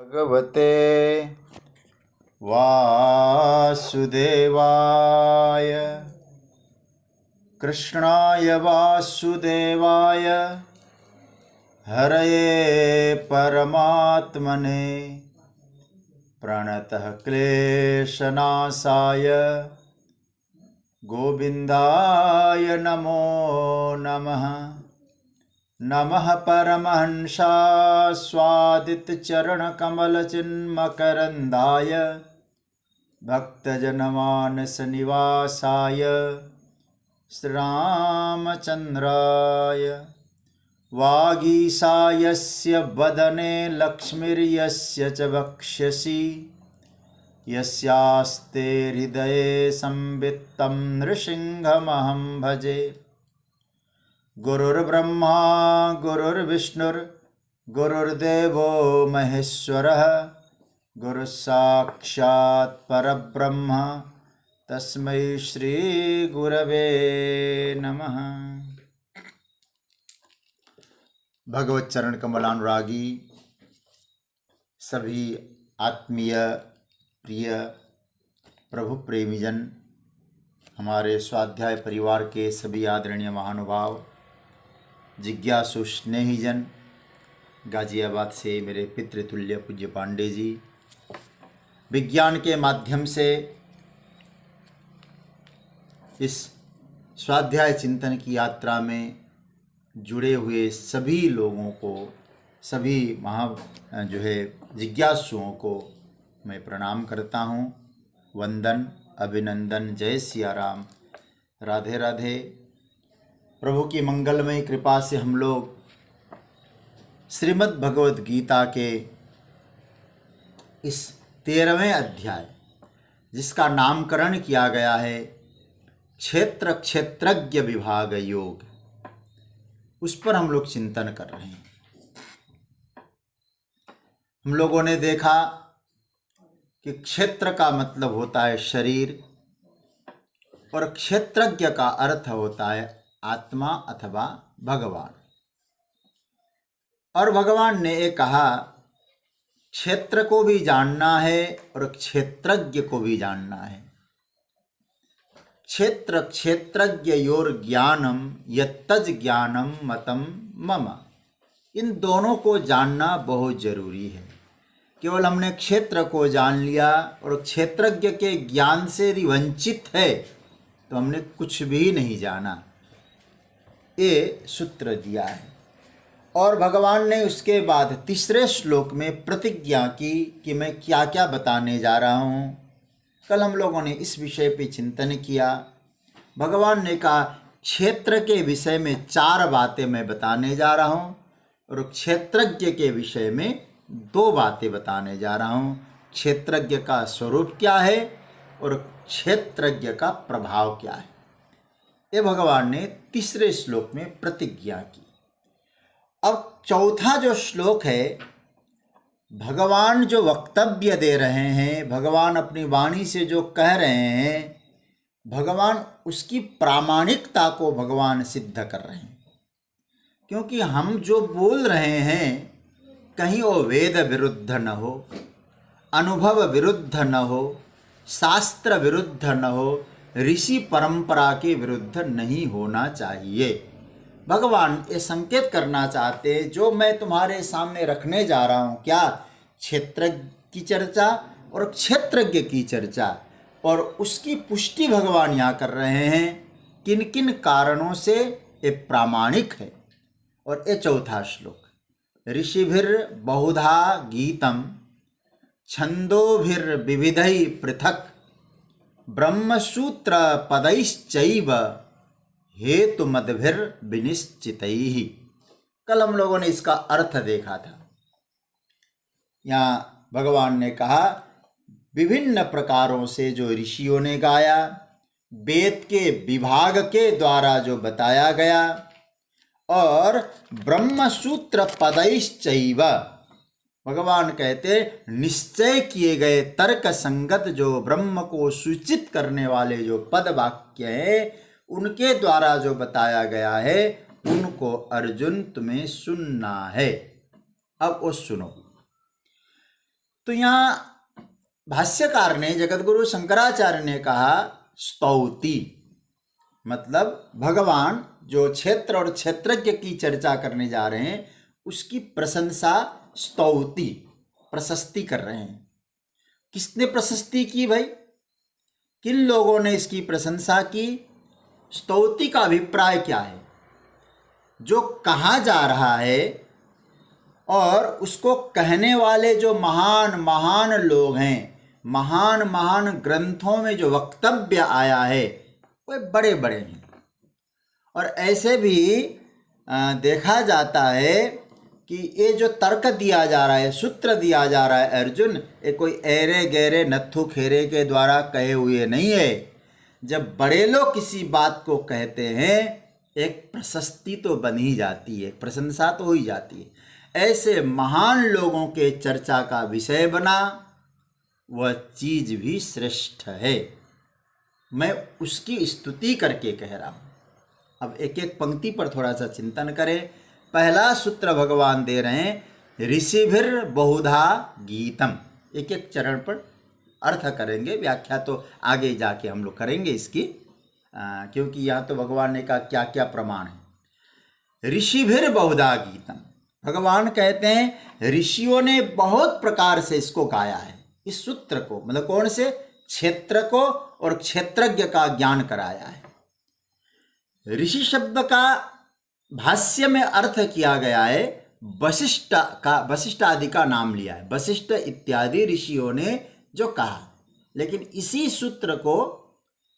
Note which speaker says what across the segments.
Speaker 1: भगवते वासुदेवाय कृष्णाय वासुदेवाय हरये परमात्मने प्रणतः क्लेशनाशाय गोविन्दाय नमो नमः। नमः परमहंसास्वादितचरणकमलचिन्मकरन्दाय भक्तजनमानसनिवासाय श्रीरामचन्द्राय वागीशायस्य वदने लक्ष्मीर्यस्य च वक्ष्यसि यस्यास्ते हृदये संवित्तं नृसिंहमहं भजे। गुरुर्ब्रह्मा गुरुर्विष्णुर्गुरुर्देवो महेश्वरः गुरुस्साक्षात् परब्रह्म तस्मै श्री गुरवे नमः। भगवत चरण कमलानुरागी सभी आत्मीय प्रिय प्रभु प्रेमीजन, हमारे स्वाध्याय परिवार के सभी आदरणीय महानुभाव, जिज्ञासु स्नेहीजन, गाजियाबाद से मेरे पितृतुल्य पूज्य पांडे जी, विज्ञान के माध्यम से इस स्वाध्याय चिंतन की यात्रा में जुड़े हुए सभी लोगों को, सभी जिज्ञासुओं को मैं प्रणाम करता हूँ। वंदन, अभिनंदन, जय सिया राम, राधे राधे। प्रभु की मंगलमय कृपा से हम लोग श्रीमद् भगवद गीता के इस 13वें अध्याय, जिसका नामकरण किया गया है क्षेत्र क्षेत्रज्ञ विभाग योग, उस पर हम लोग चिंतन कर रहे हैं। हम लोगों ने देखा कि क्षेत्र का मतलब होता है शरीर और क्षेत्रज्ञ का अर्थ होता है आत्मा अथवा भगवान। और भगवान ने ये कहा क्षेत्र को भी जानना है और क्षेत्रज्ञ को भी जानना है। क्षेत्र क्षेत्रज्ञ योर ज्ञानम यत्तज ज्ञानम मतम मम, इन दोनों को जानना बहुत जरूरी है। केवल हमने क्षेत्र को जान लिया और क्षेत्रज्ञ के ज्ञान से यदि वंचित है तो हमने कुछ भी नहीं जाना, ये सूत्र दिया है। और भगवान ने उसके बाद तीसरे श्लोक में प्रतिज्ञा की कि मैं क्या क्या बताने जा रहा हूँ। कल हम लोगों ने इस विषय पे चिंतन किया। भगवान ने कहा क्षेत्र के विषय में 4 बातें मैं बताने जा रहा हूँ और क्षेत्रज्ञ के विषय में 2 बातें बताने जा रहा हूँ। क्षेत्रज्ञ का स्वरूप क्या है और क्षेत्रज्ञ का प्रभाव क्या है, ये भगवान ने तीसरे श्लोक में प्रतिज्ञा की। अब चौथा जो श्लोक है, भगवान जो वक्तव्य दे रहे हैं, भगवान अपनी वाणी से जो कह रहे हैं, भगवान उसकी प्रामाणिकता को भगवान सिद्ध कर रहे हैं। क्योंकि हम जो बोल रहे हैं कहीं वो वेद विरुद्ध न हो, अनुभव विरुद्ध न हो, शास्त्र विरुद्ध न हो, ऋषि परंपरा के विरुद्ध नहीं होना चाहिए। भगवान ये संकेत करना चाहते हैं जो मैं तुम्हारे सामने रखने जा रहा हूँ, क्या क्षेत्र की चर्चा और क्षेत्रज्ञ की चर्चा, और उसकी पुष्टि भगवान यहाँ कर रहे हैं किन किन कारणों से ये प्रामाणिक है। और ये चौथा श्लोक, ऋषिभिर बहुधा गीतम छंदोभिर्विविधै पृथक ब्रह्मसूत्र पदैश्चैव हेतु मदभिर विनिश्चितैहि। कल हम लोगों ने इसका अर्थ देखा था। यहाँ भगवान ने कहा विभिन्न प्रकारों से जो ऋषियों ने गाया, वेद के विभाग के द्वारा जो बताया गया, और ब्रह्मसूत्र पदैश्चैव, भगवान कहते निश्चय किए गए तर्क संगत जो ब्रह्म को सूचित करने वाले जो पद वाक्य हैं, उनके द्वारा जो बताया गया है, उनको अर्जुन तुम्हें सुनना है। अब वो सुनो। तो यहाँ भाष्यकार ने, जगतगुरु शंकराचार्य ने कहा स्तौति, मतलब भगवान जो क्षेत्र और क्षेत्रज्ञ की चर्चा करने जा रहे हैं उसकी प्रशंसा स्तौति, प्रशस्ति कर रहे हैं। किसने प्रशस्ति की भाई? किन लोगों ने इसकी प्रशंसा की? स्तौति का अभिप्राय क्या है? जो कहा जा रहा है और उसको कहने वाले जो महान महान लोग हैं, महान महान ग्रंथों में जो वक्तव्य आया है वो बड़े बड़े हैं। और ऐसे भी देखा जाता है कि ये जो तर्क दिया जा रहा है, सूत्र दिया जा रहा है अर्जुन, ये कोई ऐरे गहरे नत्थु खेरे के द्वारा कहे हुए नहीं है। जब बड़े लोग किसी बात को कहते हैं एक प्रशस्ति तो बन ही जाती है, प्रशंसा तो हो ही जाती है। ऐसे महान लोगों के चर्चा का विषय बना, वह चीज भी श्रेष्ठ है। मैं उसकी स्तुति करके कह रहा हूँ। अब एक एक पंक्ति पर थोड़ा सा चिंतन करें। पहला सूत्र भगवान दे रहे हैं ऋषिभिर बहुधा गीतम। एक एक चरण पर अर्थ करेंगे, व्याख्या तो आगे जाके हम लोग करेंगे इसकी, क्योंकि यहाँ तो भगवान ने कहा क्या क्या प्रमाण है। ऋषिभिर बहुधा गीतम, भगवान कहते हैं ऋषियों ने बहुत प्रकार से इसको गाया है, इस सूत्र को, मतलब कौन से? क्षेत्र को और क्षेत्रज्ञ का ज्ञान कराया है। ऋषि शब्द का भाष्य में अर्थ किया गया है वशिष्ठ का, वशिष्ठ आदि का नाम लिया है, वशिष्ठ इत्यादि ऋषियों ने जो कहा। लेकिन इसी सूत्र को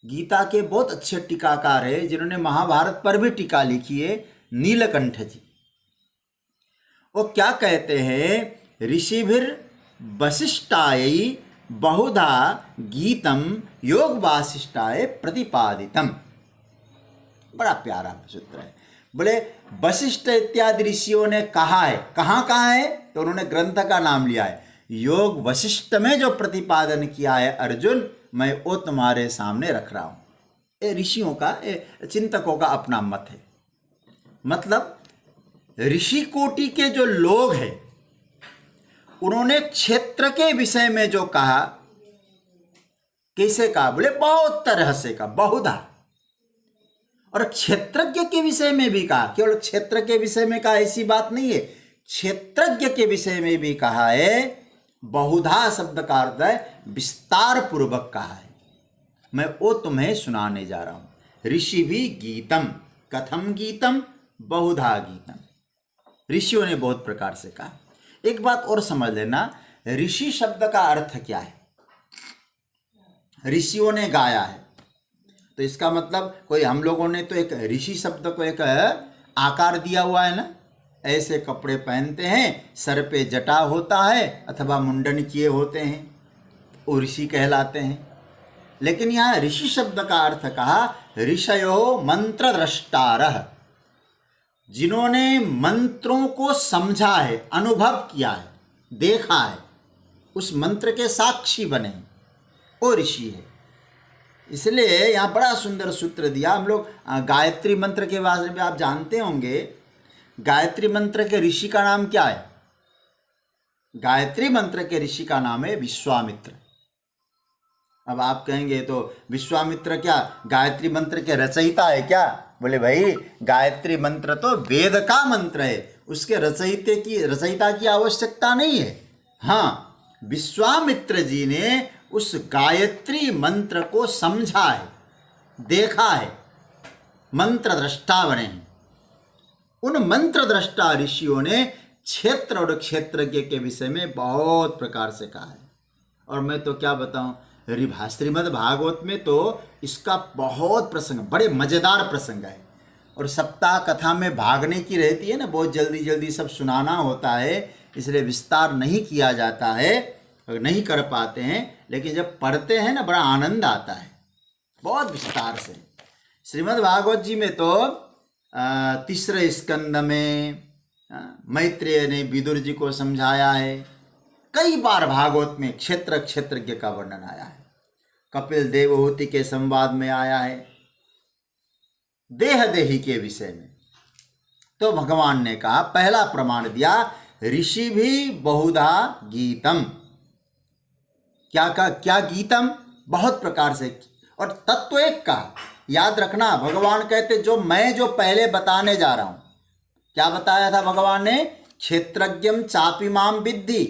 Speaker 1: गीता के बहुत अच्छे टीकाकार है जिन्होंने महाभारत पर भी टीका लिखी है, नीलकंठ जी। वो क्या कहते हैं? ऋषिभिर वशिष्ठाय बहुधा गीतम योग वासिष्ठाय प्रतिपादितम। बड़ा प्यारा सूत्र है। बोले वशिष्ठ इत्यादि ऋषियों ने कहा है, कहाँ कहा है? तो उन्होंने ग्रंथ का नाम लिया है। योग वशिष्ठ में जो प्रतिपादन किया है अर्जुन, मैं वो तुम्हारे सामने रख रहा हूँ। ये ऋषियों का, चिंतकों का अपना मत है। मतलब ऋषि कोटि के जो लोग हैं उन्होंने क्षेत्र के विषय में जो कहा, कैसे कहा? बोले बहुत तरह से कहा, बहुधा। और क्षेत्रज्ञ के विषय में भी कहा, केवल क्षेत्र के विषय में कहा ऐसी बात नहीं है, क्षेत्रज्ञ के विषय में भी कहा है। बहुधा शब्द का अर्थ है विस्तार पूर्वक कहा है। मैं वो तुम्हें सुनाने जा रहा हूं। ऋषि भी गीतम, कथम गीतम, बहुधा गीतम। ऋषियों ने बहुत प्रकार से कहा। एक बात और समझ लेना, ऋषि शब्द का अर्थ क्या है? ऋषियों ने गाया है तो इसका मतलब कोई, हम लोगों ने तो एक ऋषि शब्द को एक आकार दिया हुआ है ना, ऐसे कपड़े पहनते हैं, सर पे जटा होता है अथवा मुंडन किए होते हैं, वो ऋषि कहलाते हैं। लेकिन यहाँ ऋषि शब्द का अर्थ कहा ऋषयो मंत्र द्रष्टारः, जिन्होंने मंत्रों को समझा है, अनुभव किया है, देखा है, उस मंत्र के साक्षी बने, वो ऋषि है। इसलिए यहाँ बड़ा सुंदर सूत्र दिया। हम लोग गायत्री मंत्र के बारे में आप जानते होंगे। गायत्री मंत्र के ऋषि का नाम क्या है? गायत्री मंत्र के ऋषि का नाम है विश्वामित्र। अब आप कहेंगे तो विश्वामित्र क्या गायत्री मंत्र के रचयिता है क्या? बोले भाई गायत्री मंत्र तो वेद का मंत्र है, उसके रचयिता की आवश्यकता नहीं है। हाँ, विश्वामित्र जी ने उस गायत्री मंत्र को समझा है, देखा है, मंत्र दृष्टा बने हैं। उन मंत्र दृष्टा ऋषियों ने क्षेत्र और क्षेत्रज्ञ के विषय में बहुत प्रकार से कहा है। और मैं तो क्या बताऊं, श्रीमद् भागवत में तो इसका बहुत प्रसंग, बड़े मजेदार प्रसंग है। और सप्ताह कथा में भागने की रहती है ना, बहुत जल्दी जल्दी सब सुनाना होता है, इसलिए विस्तार नहीं किया जाता है, नहीं कर पाते हैं। लेकिन जब पढ़ते हैं ना, बड़ा आनंद आता है, बहुत विस्तार से। श्रीमद् भागवत जी में तो तीसरे स्कंद में मैत्रेय ने विदुर जी को समझाया है। कई बार भागवत में क्षेत्र क्षेत्रज्ञ का वर्णन आया है। कपिल देवहूति के संवाद में आया है, देह देही के विषय में। तो भगवान ने कहा, पहला प्रमाण दिया ऋषि भी बहुधा गीतम, क्या गीतम, बहुत प्रकार से। और तत्व एक का याद रखना, भगवान कहते जो पहले बताने जा रहा हूं, क्या बताया था भगवान ने? क्षेत्रज्ञम चापि माम विद्धि।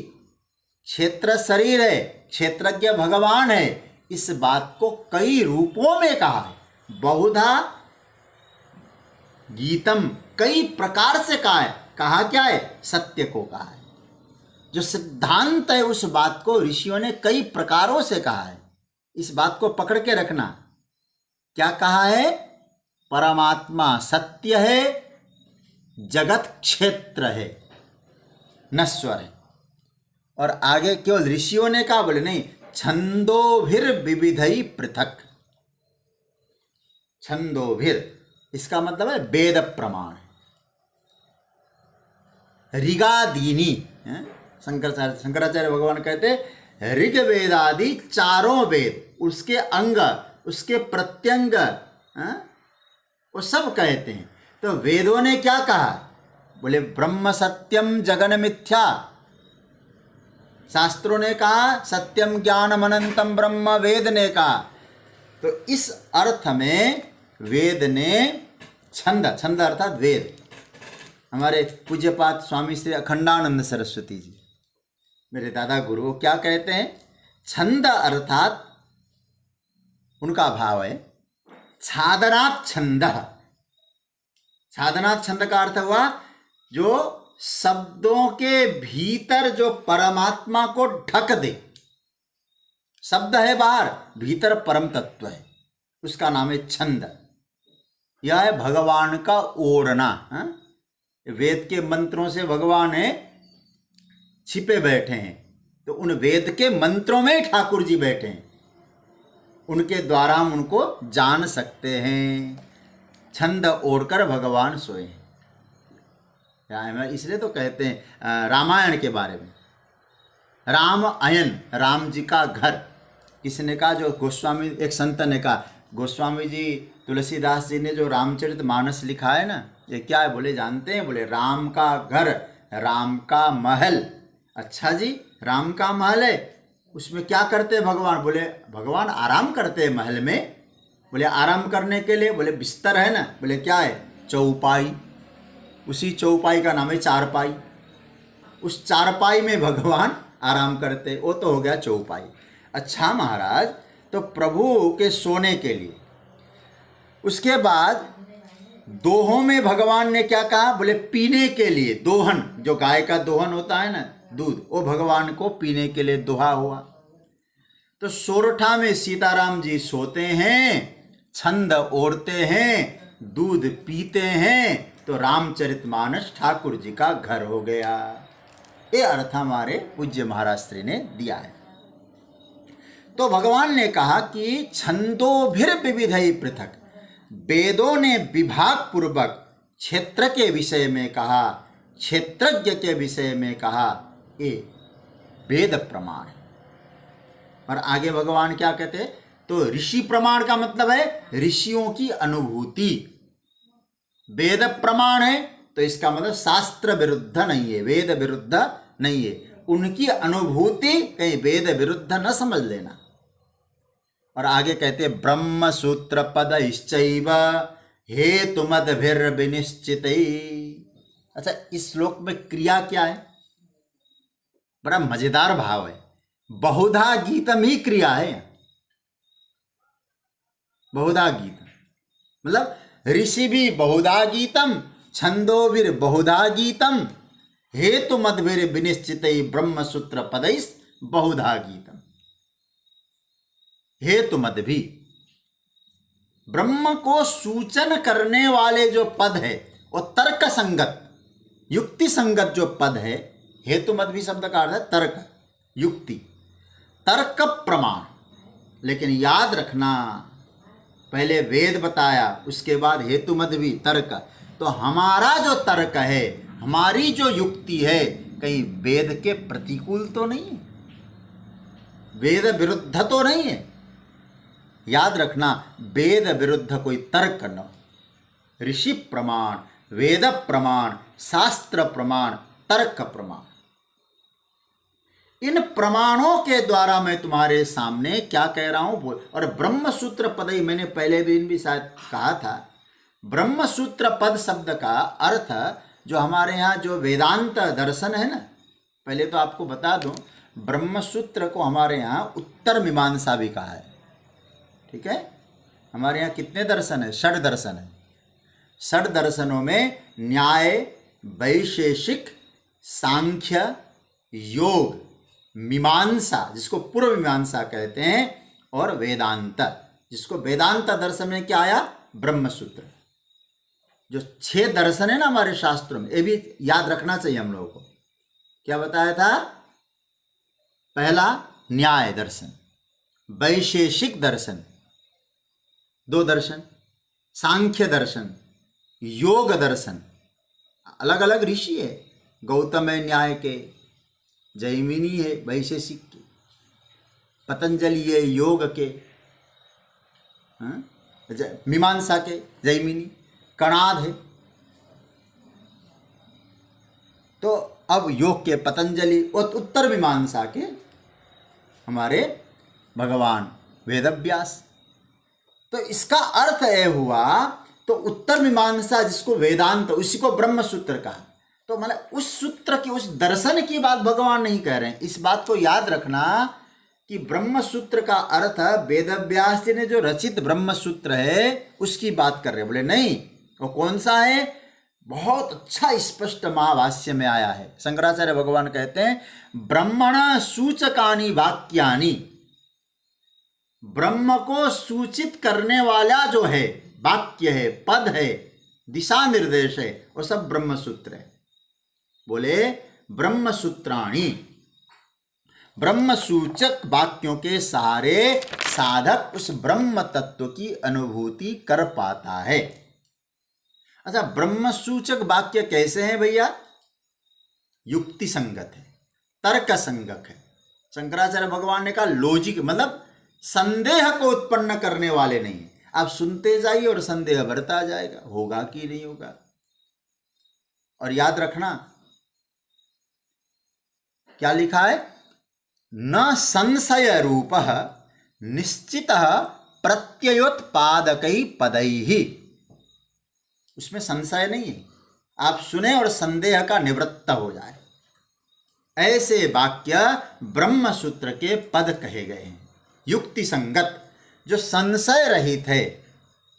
Speaker 1: क्षेत्र शरीर है, क्षेत्रज्ञ भगवान है। इस बात को कई रूपों में कहा है, बहुधा गीतम, कई प्रकार से कहा है। कहा क्या है? सत्य को कहा है। जो सिद्धांत है उस बात को ऋषियों ने कई प्रकारों से कहा है। इस बात को पकड़ के रखना। क्या कहा है? परमात्मा सत्य है, जगत क्षेत्र है, नश्वर है। और आगे केवल ऋषियों ने कहा, बोले नहीं, छंदोभिर विविधई पृथक। छंदोभिर इसका मतलब है वेद प्रमाण, ऋगादीनी। शंकराचार्य भगवान कहते ऋग वेदादि चारों वेद, उसके अंग, उसके प्रत्यंग, वो सब कहते हैं। तो वेदों ने क्या कहा? बोले ब्रह्म सत्यम जगन मिथ्या। शास्त्रों ने कहा सत्यम ज्ञानम अनंतम ब्रह्म, वेद ने कहा। तो इस अर्थ में वेद ने छंद अर्थात वेद। हमारे पूज्यपाद स्वामी श्री अखंडानंद सरस्वती जी, मेरे दादा गुरु, वो क्या कहते हैं? छंद अर्थात उनका भाव है छादनात् छंद। छादनात् छंद का अर्थ हुआ जो शब्दों के भीतर जो परमात्मा को ढक दे। शब्द है बाहर, भीतर परम तत्व है, उसका नाम है छंद। यह है भगवान का ओढ़ना। वेद के मंत्रों से भगवान है छिपे बैठे हैं, तो उन वेद के मंत्रों में ठाकुर जी बैठे हैं, उनके द्वारा हम उनको जान सकते हैं। छंद ओढ़कर भगवान सोए हैं। इसलिए तो कहते हैं रामायण के बारे में, राम अयन, राम जी का घर। किसने कहा? जो गोस्वामी, एक संत ने कहा, गोस्वामी जी तुलसीदास जी ने जो रामचरितमानस लिखा है ना, ये क्या है? बोले जानते हैं? बोले राम का घर, राम का महल। अच्छा जी, राम का महल है, उसमें क्या करते हैं भगवान? बोले भगवान आराम करते हैं महल में। बोले आराम करने के लिए? बोले बिस्तर है ना। बोले क्या है? चौपाई। उसी चौपाई का नाम है चारपाई। उस चारपाई में भगवान आराम करते, वो तो हो गया चौपाई। अच्छा महाराज, तो प्रभु के सोने के लिए, उसके बाद दोहों में भगवान ने क्या कहा? बोले पीने के लिए दोहन, जो गाय का दोहन होता है ना, दूध, वो भगवान को पीने के लिए दोहा हुआ। तो सोरठा में सीताराम जी सोते हैं, छंद ओढ़ते हैं, दूध पीते हैं, तो रामचरितमानस ठाकुर जी का घर हो गया। ये अर्थ हमारे पूज्य महाराज श्री ने दिया है। तो भगवान ने कहा कि छंदोभिर विविधई पृथक, वेदों ने विभाग पूर्वक क्षेत्र के विषय में कहा, क्षेत्रज्ञ के विषय में कहा, ये वेद प्रमाण है। और आगे भगवान क्या कहते हैं? तो ऋषि प्रमाण का मतलब है ऋषियों की अनुभूति। वेद प्रमाण है तो इसका मतलब शास्त्र विरुद्ध नहीं है, वेद विरुद्ध नहीं है, उनकी अनुभूति, कहीं वेद विरुद्ध न समझ लेना। और आगे कहते हैं ब्रह्म सूत्र पद इश्चैव हेतुमद्भिर विनिश्चित। अच्छा, इस श्लोक में क्रिया क्या है? बड़ा मजेदार भाव है। बहुधा गीतम ही क्रिया है। बहुधा गीतम मतलब ऋषि भी बहुधा गीतम, छंदोभिर बहुधा गीतम, हेतुमद्भिर विनिश्चित ब्रह्म सूत्र पदैस् बहुधा गीतम। हेतुमद भी, ब्रह्म को सूचन करने वाले जो पद है वो तर्क संगत, युक्ति संगत जो पद है। हेतुमद भी शब्द का अर्थ है तर्क, युक्ति, तर्क प्रमाण। लेकिन याद रखना, पहले वेद बताया, उसके बाद हेतुमद भी तर्क। तो हमारा जो तर्क है, हमारी जो युक्ति है, कहीं वेद के प्रतिकूल तो नहीं है, वेद विरुद्ध तो नहीं है। याद रखना, वेद विरुद्ध कोई तर्क न। ऋषि प्रमाण, वेद प्रमाण, शास्त्र प्रमाण, तर्क प्रमाण। इन प्रमाणों के द्वारा मैं तुम्हारे सामने क्या कह रहा हूं बोल। और ब्रह्म सूत्र पद ही मैंने पहले दिन भी शायद कहा था, ब्रह्म सूत्र पद शब्द का अर्थ जो हमारे यहाँ जो वेदांत दर्शन है ना, पहले तो आपको बता दूं, ब्रह्म सूत्र को हमारे यहाँ उत्तर मीमांसा भी कहा है। ठीक है, हमारे यहाँ कितने दर्शन है? 6 दर्शन है। 6 दर्शनों में न्याय, वैशेषिक, सांख्य, योग, मीमांसा जिसको पूर्व मीमांसा कहते हैं, और वेदांत जिसको वेदांत दर्शन में क्या आया? ब्रह्म सूत्र। जो 6 दर्शन है ना हमारे शास्त्रों में, ये भी याद रखना चाहिए हम लोगों को। क्या बताया था? पहला न्याय दर्शन, वैशेषिक दर्शन 2 दर्शन, सांख्य दर्शन, योग दर्शन। अलग अलग ऋषि है, गौतम है न्याय के, जैमिनी है वैशेषिक के, पतंजलि है योग के, मीमांसा के जैमिनी, कणाद है। तो अब योग के पतंजलि और उत्तर मीमांसा के हमारे भगवान वेदव्यास। तो इसका अर्थ यह हुआ, तो उत्तर मीमांसा जिसको वेदांत, उसी को ब्रह्म सूत्र कहा। तो मतलब उस सूत्र की, उस दर्शन की बात भगवान नहीं कह रहे हैं। इस बात को याद रखना कि ब्रह्म सूत्र का अर्थ वेदव्यास जी ने जो रचित ब्रह्म सूत्र है उसकी बात कर रहे हैं। बोले नहीं, वो कौन सा है? बहुत अच्छा स्पष्ट महाभाष्य में आया है। शंकराचार्य भगवान कहते हैं, ब्रह्मण सूचकानि वाक्यानि, ब्रह्म को सूचित करने वाला जो है वाक्य है, पद है, दिशा निर्देश है, वो सब ब्रह्म सूत्र है। बोले ब्रह्म सूत्राणि, ब्रह्म सूचक वाक्यों के सहारे साधक उस ब्रह्म तत्व की अनुभूति कर पाता है। अच्छा, ब्रह्म सूचक वाक्य कैसे हैं भैया? युक्ति संगत है, तर्क संगत है। शंकराचार्य भगवान ने कहा लॉजिक, मतलब संदेह को उत्पन्न करने वाले नहीं। आप सुनते जाइए और संदेह बढ़ता जाएगा, होगा कि नहीं होगा। और याद रखना क्या लिखा है? न संशय रूप निश्चित प्रत्ययोत्पादकई पदैहि। उसमें संशय नहीं है, आप सुने और संदेह का निवृत्त हो जाए, ऐसे वाक्य ब्रह्म सूत्र के पद कहे गए हैं। युक्ति संगत, जो संशय रहित है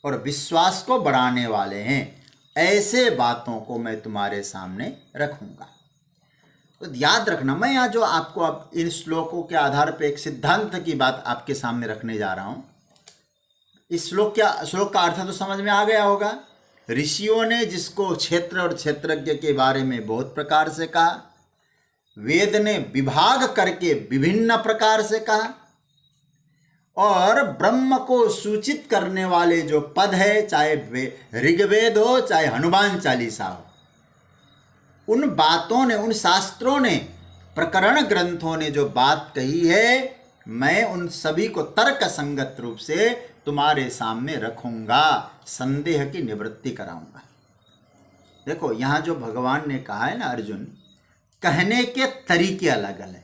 Speaker 1: और विश्वास को बढ़ाने वाले हैं, ऐसे बातों को मैं तुम्हारे सामने रखूंगा। तो याद रखना, मैं यहाँ जो आपको अब इन श्लोकों के आधार पर एक सिद्धांत की बात आपके सामने रखने जा रहा हूँ। इस श्लोक का अर्थ तो समझ में आ गया होगा। ऋषियों ने जिसको क्षेत्र और क्षेत्रज्ञ के बारे में बहुत प्रकार से कहा, वेद ने विभाग करके विभिन्न प्रकार से कहा, और ब्रह्म को सूचित करने वाले जो पद है, चाहे ऋग्वेद हो चाहे हनुमान चालीसा हो, उन बातों ने, उन शास्त्रों ने, प्रकरण ग्रंथों ने जो बात कही है, मैं उन सभी को तर्क संगत रूप से तुम्हारे सामने रखूंगा, संदेह की निवृत्ति कराऊंगा। देखो यहाँ जो भगवान ने कहा है ना अर्जुन, कहने के तरीके अलग अलग है,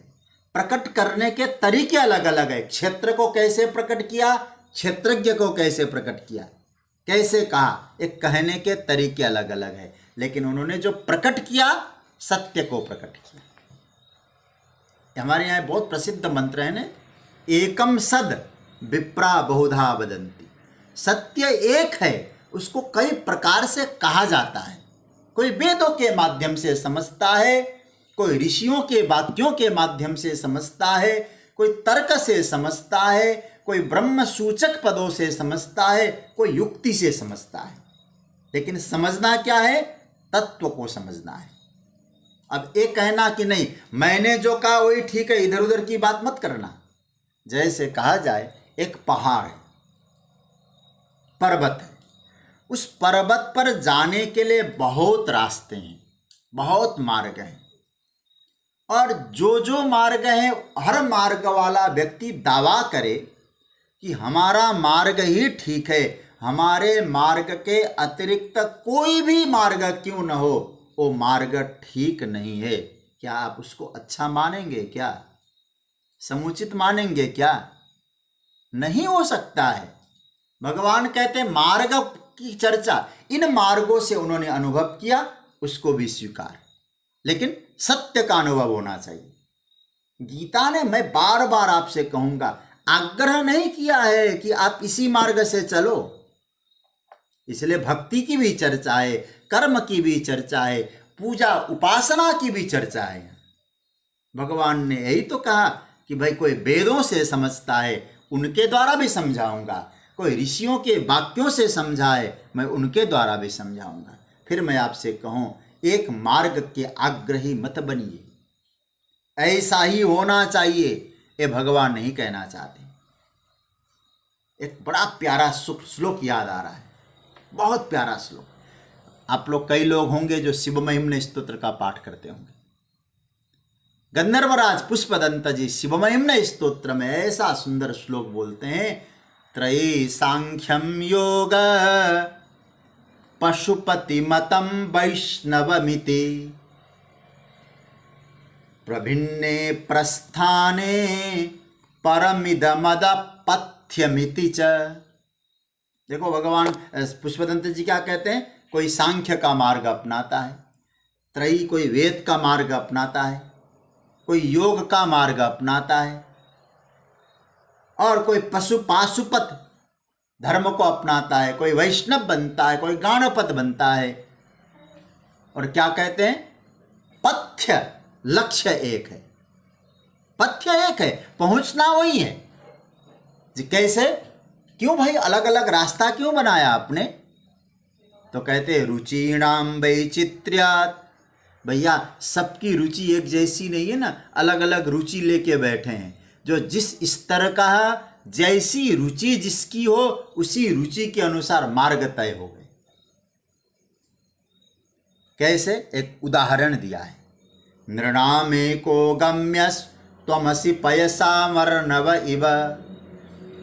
Speaker 1: प्रकट करने के तरीके अलग अलग है। क्षेत्र को कैसे प्रकट किया, क्षेत्रज्ञ को कैसे प्रकट किया, कैसे कहा, एक कहने के तरीके अलग अलग है, लेकिन उन्होंने जो प्रकट किया सत्य को प्रकट किया। हमारे यहाँ बहुत प्रसिद्ध मंत्र है ना, एकम सद विप्रा बहुधा वदंती। सत्य एक है, उसको कई प्रकार से कहा जाता है। कोई वेदों के माध्यम से समझता है, कोई ऋषियों के वाक्यों के माध्यम से समझता है, कोई तर्क से समझता है, कोई ब्रह्म सूचक पदों से समझता है, कोई युक्ति से समझता है। लेकिन समझना क्या है? तत्व को समझना है। अब एक कहना कि नहीं मैंने जो कहा वही ठीक है, इधर उधर की बात मत करना। जैसे कहा जाए एक पहाड़ है, पर्वत है, उस पर्वत पर जाने के लिए बहुत रास्ते हैं, बहुत मार्ग हैं, और जो मार्ग है, हर मार्ग वाला व्यक्ति दावा करे कि हमारा मार्ग ही ठीक है, हमारे मार्ग के अतिरिक्त कोई भी मार्ग क्यों न हो, वो मार्ग ठीक नहीं है। क्या आप उसको अच्छा मानेंगे? क्या समुचित मानेंगे क्या? नहीं हो सकता है। भगवान कहते हैं मार्ग की चर्चा, इन मार्गों से उन्होंने अनुभव किया, उसको भी स्वीकार, लेकिन सत्य का अनुभव होना चाहिए। गीता ने, मैं बार बार आपसे कहूंगा, आग्रह नहीं किया है कि आप इसी मार्ग से चलो। इसलिए भक्ति की भी चर्चा है, कर्म की भी चर्चा है, पूजा उपासना की भी चर्चा है। भगवान ने यही तो कहा कि भाई कोई वेदों से समझता है, उनके द्वारा भी समझाऊंगा, कोई ऋषियों के वाक्यों से समझाए, मैं उनके द्वारा भी समझाऊंगा। फिर मैं आपसे कहूं, एक मार्ग के आग्रही मत बनिए, ऐसा ही होना चाहिए, ये भगवान नहीं कहना चाहते। एक बड़ा प्यारा श्लोक याद आ रहा है, बहुत प्यारा श्लोक। आप लोग, कई लोग होंगे जो शिव महिम्न स्तोत्र का पाठ करते होंगे। गंधर्वराज पुष्पदंत जी शिव महिम्न स्तोत्र में ऐसा सुंदर श्लोक बोलते हैं, त्रयी सांख्यम योग पशुपति मतम वैष्णवमिति प्रभिन्ने प्रस्थाने परमिदमद पथ्यमिति च। देखो भगवान पुष्पदंत जी क्या कहते हैं, कोई सांख्य का मार्ग अपनाता है, त्रयी कोई वेद का मार्ग अपनाता है, कोई योग का मार्ग अपनाता है, और कोई पाशुपत धर्म को अपनाता है, कोई वैष्णव बनता है, कोई गाणपत बनता है। और क्या कहते हैं, पथ्य, लक्ष्य एक है, पथ्य एक है, पहुंचना वही है। कैसे, क्यों भाई अलग अलग रास्ता क्यों बनाया आपने? तो कहते हैं रुचिणाम वैचित्र्यात्। भैया सबकी रुचि एक जैसी नहीं है ना, अलग अलग रुचि लेके बैठे हैं। जो जिस स्तर का, जैसी रुचि जिसकी हो, उसी रुचि के अनुसार मार्ग तय हो गए। कैसे, एक उदाहरण दिया है, नृणामेको गम्यस् त्वमसि पयसामर्णव इव।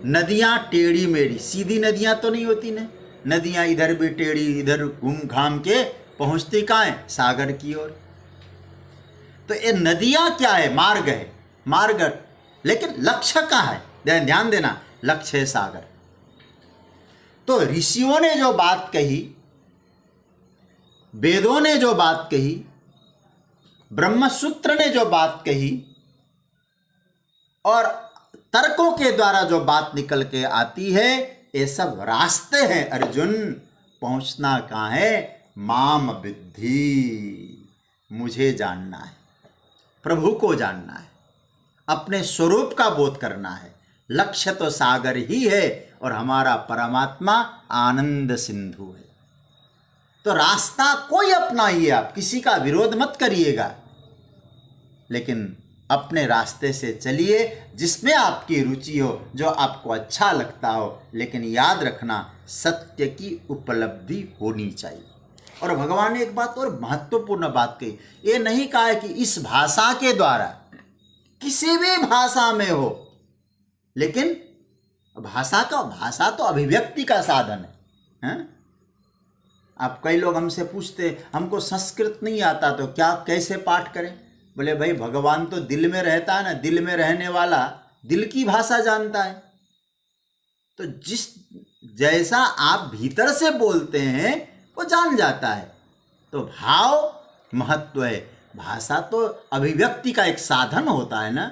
Speaker 1: नदियां टेढ़ी मेढ़ी, सीधी नदियां तो नहीं होती ना, नदियां इधर भी टेढ़ी, इधर घूम घाम के पहुंचती कहाँ है, सागर की ओर। तो ये नदियां क्या है, मार्ग है, मार्ग, लेकिन लक्ष्य कहाँ है, ध्यान देना, लक्ष्य है सागर। तो ऋषियों ने जो बात कही, वेदों ने जो बात कही, ब्रह्मसूत्र ने जो बात कही, और तर्कों के द्वारा जो बात निकल के आती है, ये सब रास्ते हैं अर्जुन। पहुंचना कहाँ है, माम विद्धि, मुझे जानना है, प्रभु को जानना है, अपने स्वरूप का बोध करना है। लक्ष्य तो सागर ही है, और हमारा परमात्मा आनंद सिंधु है। तो रास्ता कोई अपनाइए, आप किसी का विरोध मत करिएगा, लेकिन अपने रास्ते से चलिए जिसमें आपकी रुचि हो, जो आपको अच्छा लगता हो। लेकिन याद रखना, सत्य की उपलब्धि होनी चाहिए। और भगवान ने एक बात और महत्वपूर्ण बात कही, ये नहीं कहा है कि इस भाषा के द्वारा, किसी भी भाषा में हो, लेकिन भाषा तो अभिव्यक्ति का साधन है। आप, कई लोग हमसे पूछते, हमको संस्कृत नहीं आता तो क्या, कैसे पाठ करें? बोले भाई भगवान तो दिल में रहता है ना, दिल में रहने वाला दिल की भाषा जानता है। तो जिस जैसा आप भीतर से बोलते हैं वो जान जाता है। तो भाव महत्व है, भाषा तो अभिव्यक्ति का एक साधन होता है ना।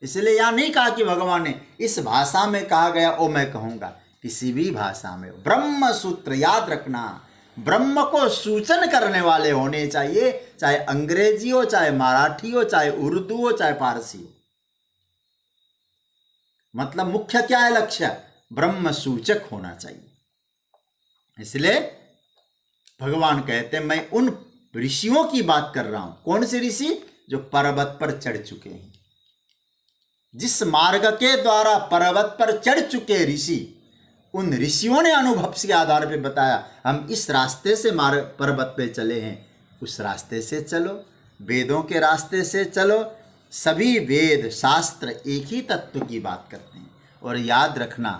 Speaker 1: इसलिए यह नहीं कहा कि भगवान ने इस भाषा में कहा गया वो मैं कहूँगा, किसी भी भाषा में। ब्रह्म सूत्र याद रखना, ब्रह्म को सूचन करने वाले होने चाहिए, चाहे अंग्रेजी हो, चाहे मराठी हो, चाहे उर्दू हो, चाहे फारसी हो। मतलब मुख्य क्या है, लक्ष्य ब्रह्म सूचक होना चाहिए। इसलिए भगवान कहते हैं, मैं उन ऋषियों की बात कर रहा हूं। कौन से ऋषि? जो पर्वत पर चढ़ चुके हैं, जिस मार्ग के द्वारा पर्वत पर चढ़ चुके ऋषि, उन ऋषियों ने अनुभव के आधार पर बताया, हम इस रास्ते से पर्वत पे चले हैं, उस रास्ते से चलो, वेदों के रास्ते से चलो। सभी वेद शास्त्र एक ही तत्व की बात करते हैं। और याद रखना,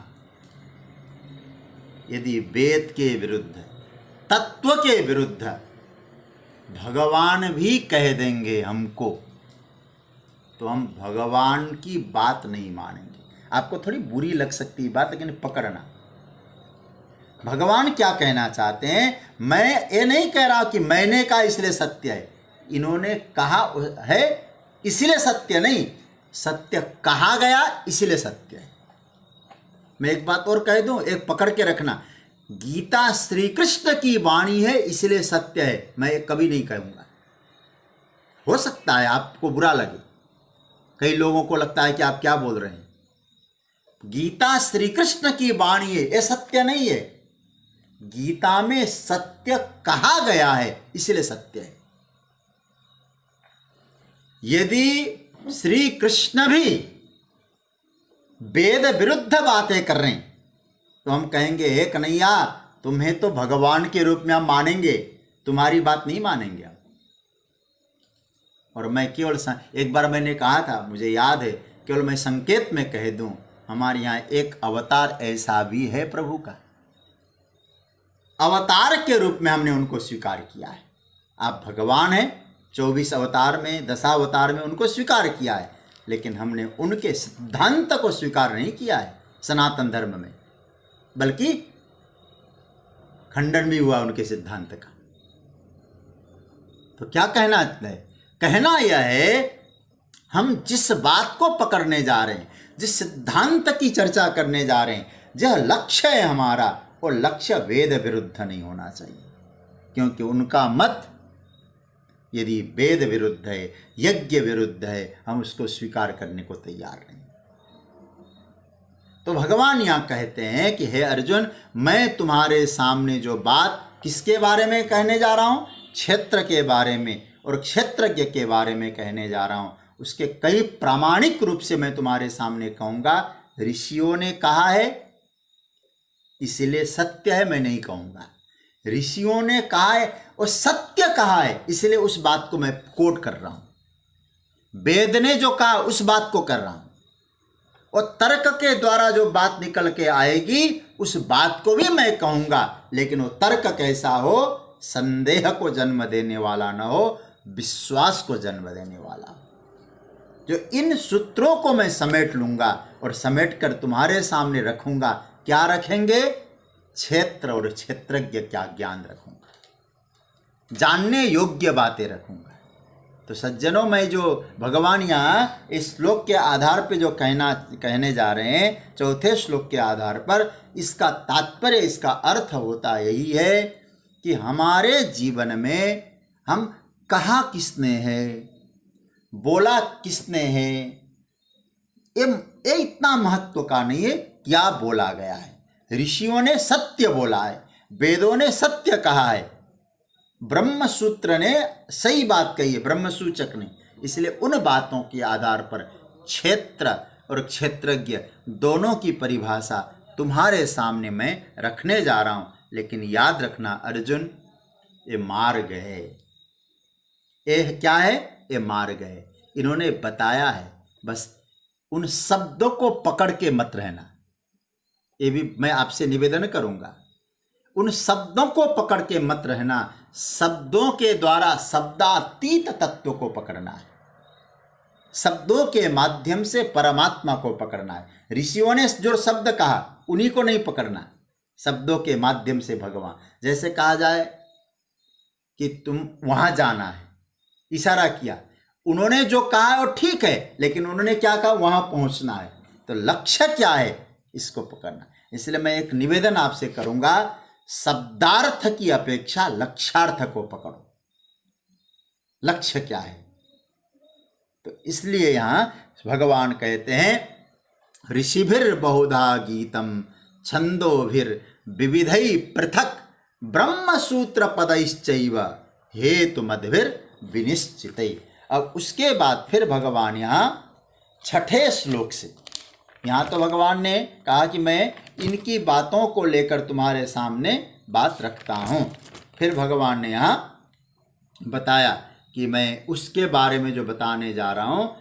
Speaker 1: यदि वेद के विरुद्ध, तत्व के विरुद्ध भगवान भी कह देंगे हमको, तो हम भगवान की बात नहीं मानेंगे। आपको थोड़ी बुरी लग सकती है बात, लेकिन पकड़ना, भगवान क्या कहना चाहते हैं। मैं ये नहीं कह रहा कि मैंने कहा इसलिए सत्य है, इन्होंने कहा है इसलिए सत्य नहीं, सत्य कहा गया इसलिए सत्य है। मैं एक बात और कह दूं, एक पकड़ के रखना, गीता श्री कृष्ण की वाणी है इसलिए सत्य है, मैं कभी नहीं कहूंगा। हो सकता है आपको बुरा लगे, कई लोगों को लगता है कि आप क्या बोल रहे हैं। गीता श्री कृष्ण की वाणी है, यह सत्य नहीं है। गीता में सत्य कहा गया है इसलिए सत्य है। यदि श्री कृष्ण भी वेद विरुद्ध बातें कर रहे हैं तो हम कहेंगे हे कन्हैया, तुम्हें तो भगवान के रूप में हम मानेंगे, तुम्हारी बात नहीं मानेंगे हम। और मैं केवल एक बार मैंने कहा था, मुझे याद है, केवल मैं संकेत में कह दूं, हमारे यहाँ एक अवतार ऐसा भी है प्रभु का, अवतार के रूप में हमने उनको स्वीकार किया है। आप भगवान हैं, 24 अवतार में, 10 अवतार में उनको स्वीकार किया है, लेकिन हमने उनके सिद्धांत को स्वीकार नहीं किया है सनातन धर्म में, बल्कि खंडन भी हुआ उनके सिद्धांत का। तो क्या कहना है? कहना यह है, हम जिस बात को पकड़ने जा रहे हैं, जिस सिद्धांत की चर्चा करने जा रहे हैं, जो लक्ष्य है हमारा, वो लक्ष्य वेद विरुद्ध नहीं होना चाहिए, क्योंकि उनका मत यदि वेद विरुद्ध है, यज्ञ विरुद्ध है, हम उसको स्वीकार करने को तैयार नहीं। तो भगवान यहाँ कहते हैं कि हे अर्जुन, मैं तुम्हारे सामने जो बात किसके बारे में कहने जा रहा हूँ, क्षेत्र के बारे में और क्षेत्रज्ञ के बारे में कहने जा रहा हूँ, उसके कई प्रामाणिक रूप से मैं तुम्हारे सामने कहूँगा। ऋषियों ने कहा है इसलिए सत्य है, मैं नहीं कहूँगा। ऋषियों ने कहा है और सत्य कहा है, इसलिए उस बात को मैं कोट कर रहा हूँ। वेद ने जो कहा उस बात को कर रहा हूँ, और तर्क के द्वारा जो बात निकल के आएगी उस बात को भी मैं कहूँगा, लेकिन वो तर्क कैसा हो, संदेह को जन्म देने वाला न हो, विश्वास को जन्म देने वाला हो। जो इन सूत्रों को मैं समेट लूँगा और समेट कर तुम्हारे सामने रखूँगा। क्या रखेंगे? क्षेत्र और क्षेत्रज्ञ क्या ज्ञान रखूँगा, जानने योग्य बातें रखूँगा। तो सज्जनों, मैं जो भगवान यहाँ इस श्लोक के आधार पे जो कहने जा रहे हैं, चौथे श्लोक के आधार पर, इसका तात्पर्य, इसका अर्थ होता यही है कि हमारे जीवन में हम कहा किसने है, बोला किसने है, ये इतना महत्व का नहीं है क्या बोला गया है। ऋषियों ने सत्य बोला है, वेदों ने सत्य कहा है, ब्रह्म सूत्र ने सही बात कही है, ब्रह्म सूचक ने। इसलिए उन बातों के आधार पर क्षेत्र और क्षेत्रज्ञ दोनों की परिभाषा तुम्हारे सामने मैं रखने जा रहा हूँ। लेकिन याद रखना अर्जुन, ये मार्ग है। ये क्या है? ये मार्ग है। इन्होंने बताया है, बस उन शब्दों को पकड़ के मत रहना। ये भी मैं आपसे निवेदन करूंगा, उन शब्दों को पकड़ के मत रहना। शब्दों के द्वारा शब्दातीत तत्व को पकड़ना है, शब्दों के माध्यम से परमात्मा को पकड़ना है। ऋषियों ने जो शब्द कहा उन्हीं को नहीं पकड़ना, शब्दों के माध्यम से भगवान। जैसे कहा जाए कि तुम वहां जाना है, इशारा किया, उन्होंने जो कहा है वो ठीक है, लेकिन उन्होंने क्या कहा? वहां पहुंचना है। तो लक्ष्य क्या है, इसको पकड़ना। इसलिए मैं एक निवेदन आपसे करूंगा, शब्दार्थ की अपेक्षा लक्ष्यार्थ को पकड़ो। लक्ष्य क्या है? तो इसलिए यहां भगवान कहते हैं, ऋषिभिर बहुधा गीतम छंदोभिर विविधै पृथक ब्रह्म सूत्र पदैश्चैव हेतु मद्भिर विनिश्चितै। अब उसके बाद फिर भगवान यहाँ छठे श्लोक से, यहाँ तो भगवान ने कहा कि मैं इनकी बातों को लेकर तुम्हारे सामने बात रखता हूँ। फिर भगवान ने यहाँ बताया कि मैं उसके बारे में जो बताने जा रहा हूँ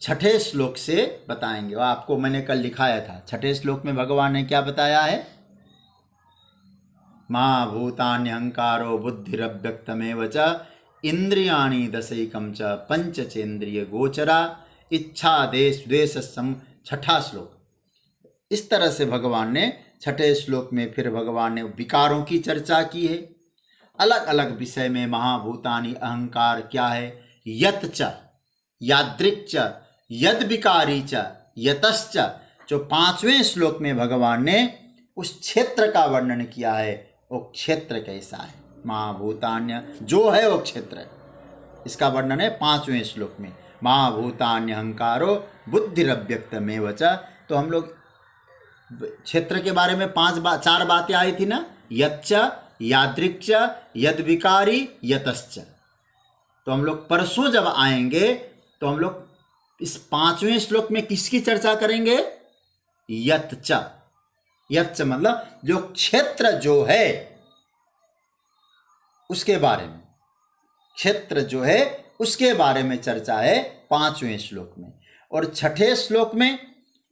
Speaker 1: छठे श्लोक से बताएंगे। वो आपको मैंने कल लिखाया था। छठे श्लोक में भगवान ने क्या बताया है? माँ भूतान्यहंकारो बुद्धिरव्यक्तमेव च इंद्रियाणि दशैकं च पंचचेन्द्रिय गोचरा इच्छा देश द्वेष सम। छठा श्लोक। इस तरह से भगवान ने छठे श्लोक में फिर भगवान ने विकारों की चर्चा की है। अलग अलग विषय में महाभूतानि अहंकार क्या है, यत च यादृक् च यद विकारी च यतश्च। जो 5वें श्लोक में भगवान ने उस क्षेत्र का वर्णन किया है, वो क्षेत्र कैसा है, महाभूतान्य जो है वो क्षेत्र है, इसका वर्णन है 5वें श्लोक में। महाभूतान्य अहंकारो बुद्धिरव्यक्तमेव च। तो हम लोग क्षेत्र के बारे में 4 बातें आई थी ना, यच्च यादृक् यद विकारी यतश्च। तो हम लोग परसों जब आएंगे तो हम लोग इस 5वें श्लोक में किसकी चर्चा करेंगे, यच्च। यच्च मतलब जो क्षेत्र जो है उसके बारे में, क्षेत्र जो है उसके बारे में चर्चा है 5वें श्लोक में। और छठे श्लोक में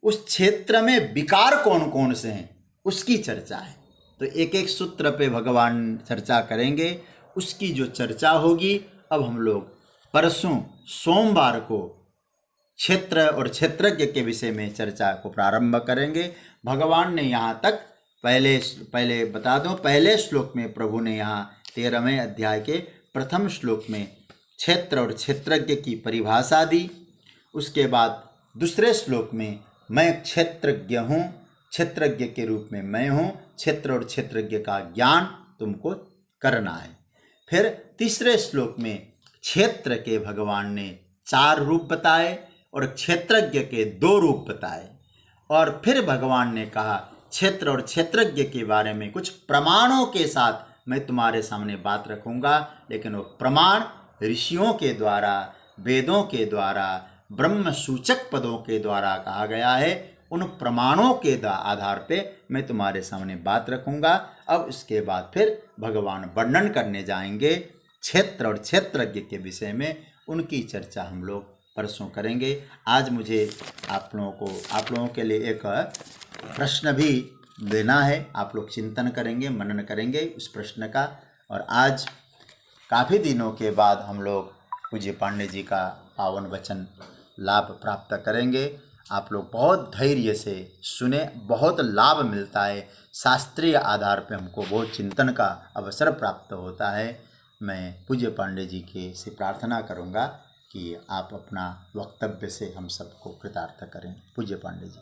Speaker 1: उस क्षेत्र में विकार कौन कौन से हैं उसकी चर्चा है। तो एक एक सूत्र पे भगवान चर्चा करेंगे, उसकी जो चर्चा होगी अब हम लोग परसों सोमवार को क्षेत्र और क्षेत्रज्ञ के विषय में चर्चा को प्रारंभ करेंगे। भगवान ने यहाँ तक पहले बता दूं, पहले श्लोक में प्रभु ने यहाँ 13वें अध्याय के प्रथम श्लोक में क्षेत्र और क्षेत्रज्ञ की परिभाषा दी। उसके बाद दूसरे श्लोक में मैं क्षेत्रज्ञ हूँ, क्षेत्रज्ञ के रूप में मैं हूँ, क्षेत्र और क्षेत्रज्ञ का ज्ञान तुमको करना है। फिर तीसरे श्लोक में क्षेत्र के भगवान ने 4 रूप बताए और क्षेत्रज्ञ के 2 रूप बताए। और फिर भगवान ने कहा क्षेत्र और क्षेत्रज्ञ के बारे में कुछ प्रमाणों के साथ मैं तुम्हारे सामने बात रखूंगा, लेकिन वो प्रमाण ऋषियों के द्वारा, वेदों के द्वारा, ब्रह्म सूचक पदों के द्वारा कहा गया है। उन प्रमाणों के आधार पे मैं तुम्हारे सामने बात रखूंगा। अब इसके बाद फिर भगवान वर्णन करने जाएंगे क्षेत्र और क्षेत्रज्ञ के विषय में, उनकी चर्चा हम लोग परसों करेंगे। आज मुझे आप लोगों के लिए एक प्रश्न भी देना है, आप लोग चिंतन करेंगे, मनन करेंगे उस प्रश्न का। और आज काफ़ी दिनों के बाद हम लोग पूज्य पांडे जी का पावन वचन लाभ प्राप्त करेंगे। आप लोग बहुत धैर्य से सुने, बहुत लाभ मिलता है, शास्त्रीय आधार पे हमको बहुत चिंतन का अवसर प्राप्त होता है। मैं पूज्य पांडे जी के से प्रार्थना करूंगा कि आप अपना वक्तव्य से हम सबको कृतार्थ करें। पूज्य पांडे जी।